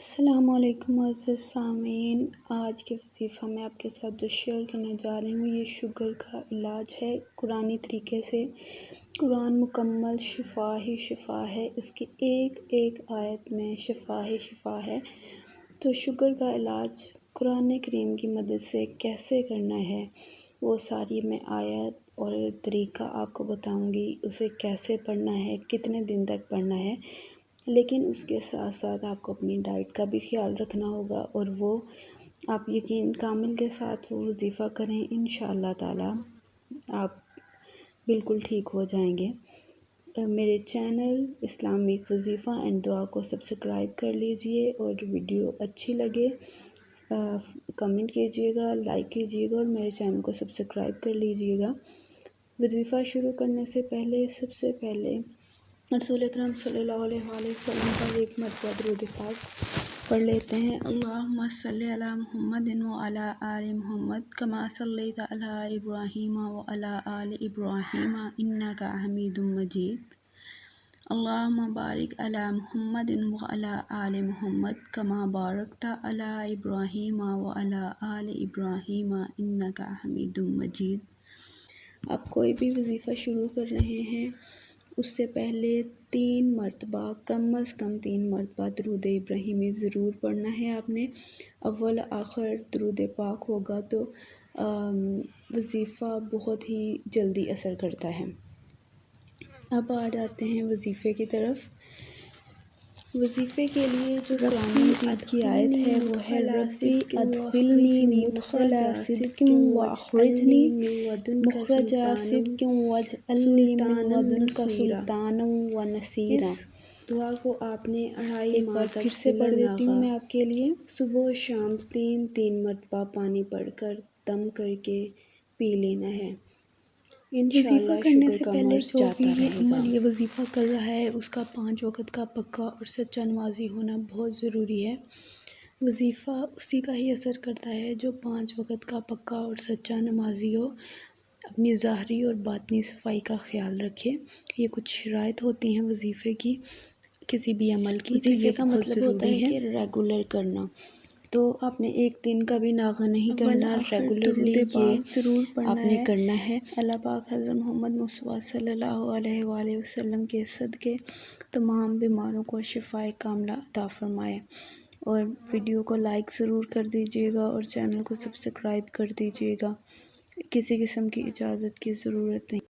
السلام علیکم معزز سامعین، آج کے وظیفہ میں آپ کے ساتھ جو شیئر کرنے جا رہی ہوں یہ شوگر کا علاج ہے قرآنی طریقے سے۔ قرآن مکمل شفا ہی شفا ہے، اس کی ایک ایک آیت میں شفا ہی شفا ہے۔ تو شوگر کا علاج قرآن کریم کی مدد سے کیسے کرنا ہے وہ ساری میں آیت اور طریقہ آپ کو بتاؤں گی، اسے کیسے پڑھنا ہے، کتنے دن تک پڑھنا ہے۔ لیکن اس کے ساتھ ساتھ آپ کو اپنی ڈائٹ کا بھی خیال رکھنا ہوگا، اور وہ آپ یقین کامل کے ساتھ وہ وظیفہ کریں، انشاءاللہ تعالی آپ بالکل ٹھیک ہو جائیں گے۔ میرے چینل اسلامک وظیفہ اینڈ دعا کو سبسکرائب کر لیجئے، اور ویڈیو اچھی لگے کمنٹ کیجئے گا، لائک کیجئے گا، اور میرے چینل کو سبسکرائب کر لیجئے گا۔ وظیفہ شروع کرنے سے پہلے سب سے پہلے رسول اکرم صلی اللہ علیہ وآلہ وسلم پر ایک مرتبہ درود پاک پڑھ لیتے ہیں۔ اللہم صلی علی محمد وعلی آل محمد کما صلیت علی ابراہیم وعلی آل ابراہیم انک حمید مجید۔ اللہم بارک علی محمد وعلی آل محمد کما بارکت علی ابراہیم وعلی آل ابراہیم انک حمید مجید۔ آپ کوئی بھی وظیفہ شروع کر رہے ہیں اس سے پہلے 3 مرتبہ کم از کم 3 مرتبہ درود ابراہیمی ضرور پڑھنا ہے۔ آپ نے اول آخر درود پاک ہوگا تو وظیفہ بہت ہی جلدی اثر کرتا ہے۔ اب آ جاتے ہیں وظیفے کی طرف۔ وظیفے کے لیے جو قرآن مجید کی آیت ہے وہ ہے ربی ادخلنی مدخل صدق واخرجنی مخرج صدق واجعلنی من لدنک سلطانا ونصیرا۔ دعا کو آپ نے 2.5 ماہ تک پھر سے پڑھ دیتی ہوں میں آپ کے لیے۔ صبح و شام 3 مرتبہ پانی پڑھ کر دم کر کے پی لینا ہے، انشاءاللہ شوگر کا مرض جاتا رہے گا۔ یہ وظیفہ کر رہا ہے اس کا 5 وقت کا پکا اور سچا نمازی ہونا بہت ضروری ہے۔ وظیفہ اسی کا ہی اثر کرتا ہے جو 5 وقت کا پکا اور سچا نمازی ہو، اپنی ظاہری اور باطنی صفائی کا خیال رکھے۔ یہ کچھ شرائط ہوتی ہیں وظیفے کی، کسی بھی عمل کی۔ وظیفے کا مطلب ہوتا ہے کہ ریگولر کرنا، تو آپ نے ایک دن کا بھی ناغہ نہیں کرنا، ریگولرلی یہ ضرور آپ نے کرنا ہے۔ اللہ پاک حضرت محمد مصطفیٰ صلی اللہ علیہ وآلہ وسلم کے صدقے تمام بیماروں کو شفائے کاملہ عطا فرمائے۔ اور ویڈیو کو لائک ضرور کر دیجیے گا اور چینل کو سبسکرائب کر دیجیے گا۔ کسی قسم کی اجازت کی ضرورت نہیں۔